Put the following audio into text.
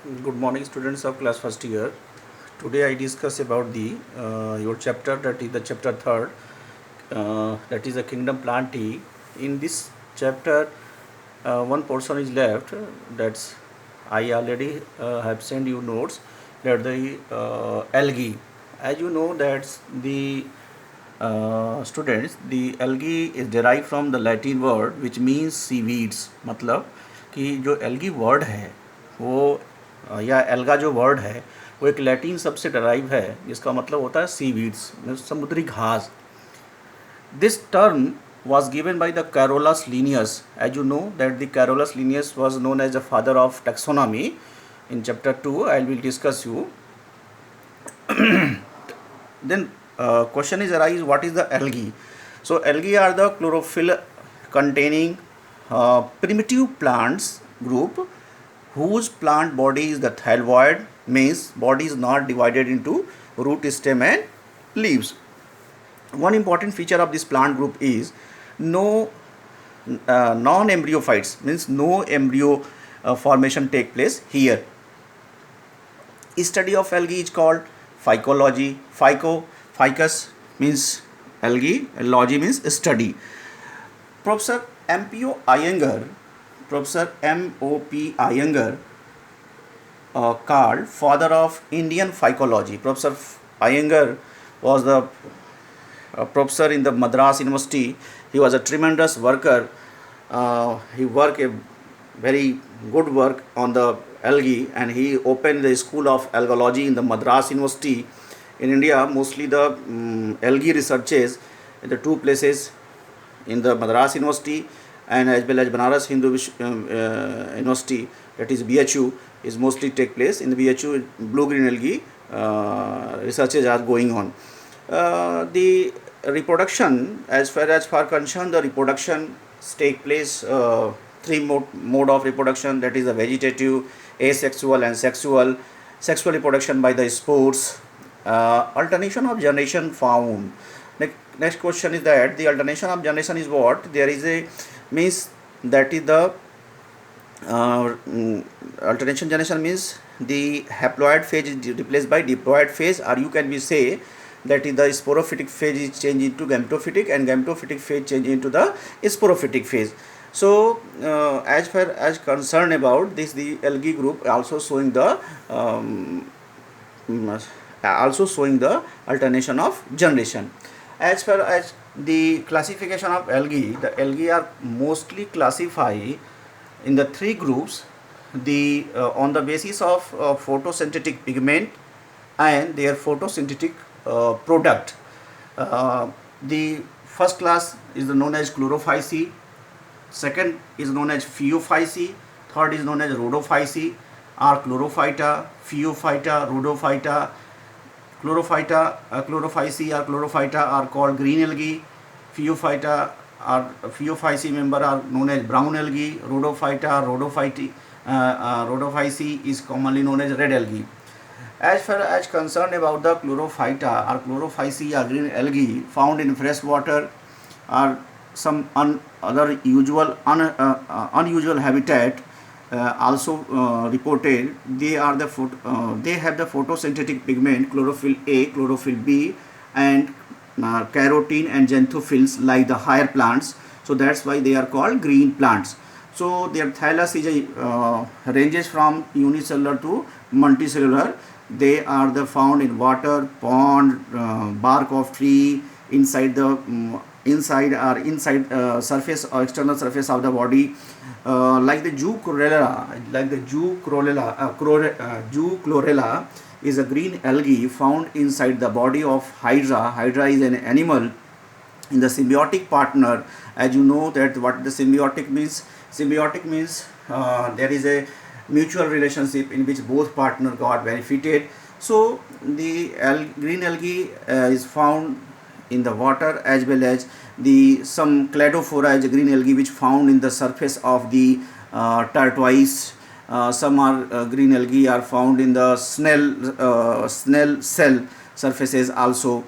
Good morning, students of class first year. Today I discuss about the your chapter, that is the chapter third, that is the kingdom plantae. In this chapter, one portion is left. That's I already have sent you notes. That the algae. As you know, that's the students. The algae is derived from the Latin word which means seaweeds. मतलब कि जो algae word है वो या alga जो word है वो एक लैटिन शब्द से डराइव है जिसका मतलब होता है सीवीड्स, समुद्री घास. This term was given by the Carolus Linnaeus. As you know that the Carolus Linnaeus was known as the father of taxonomy. In chapter 2 I will discuss you. Then question is arise, what is the algae? So algae are the chlorophyll containing primitive plants group whose plant body is the thylakoid, means body is not divided into root, stem and leaves. One important feature of this plant group is no non-embryophytes, means no embryo formation take place here. Study of algae is called phycology. Ficus means algae, logy means study. Professor M.P.O. Iyengar, Professor M.O.P. Iyengar, called father of Indian phycology. Professor Iyengar was the professor in the Madras University. He was a tremendous worker. He worked a very good work on the algae, and he opened the school of algology in the Madras University. In India, mostly the algae researches in the two places, in the Madras University and as well as Banaras Hindu University, that is BHU, is mostly take place. In the BHU, blue-green algae researches are going on. The reproduction, as far concerned, the reproduction take place three mode of reproduction, that is the vegetative, asexual and sexual. Sexual reproduction by the spores. Alternation of generation found. Next question is that the alternation of generation is what? There is a means that is the alternation generation means the haploid phase is replaced by diploid phase, or you can be say that is the sporophytic phase is changed into gametophytic and gametophytic phase change into the sporophytic phase. So as far as concerned about this, the algae group also showing the alternation of generation. As far as the classification of algae, the algae are mostly classified in the three groups, the on the basis of photosynthetic pigment and their photosynthetic product. The first class is known as chlorophyceae, second is known as phaeophyceae, third is known as rhodophyceae, are chlorophyta, phaeophyta, rhodophyta. Chlorophyta, chlorophyceae or chlorophyta are called green algae. Phaeophyta or phaeophyceae member are known as brown algae. Rhodophyceae is commonly known as red algae. As far as concerned about the chlorophyta or chlorophyceae or green algae found in fresh water or some other unusual habitat, also reported, they have the photosynthetic pigment chlorophyll A, chlorophyll B and carotene and xanthophylls like the higher plants. So that's why they are called green plants. So their thallus is ranges from unicellular to multicellular. They are found in water, pond, bark of tree, inside surface or external surface of the body, like the Jew chlorella is a green algae found inside the body of Hydra. Hydra is an animal in the symbiotic partner. As you know that what the symbiotic means. Symbiotic means there is a mutual relationship in which both partners got benefited. So the green algae is found in the water, as well as the some cladophora is a green algae which found in the surface of the tortoise. Some are green algae are found in the snail cell surfaces also.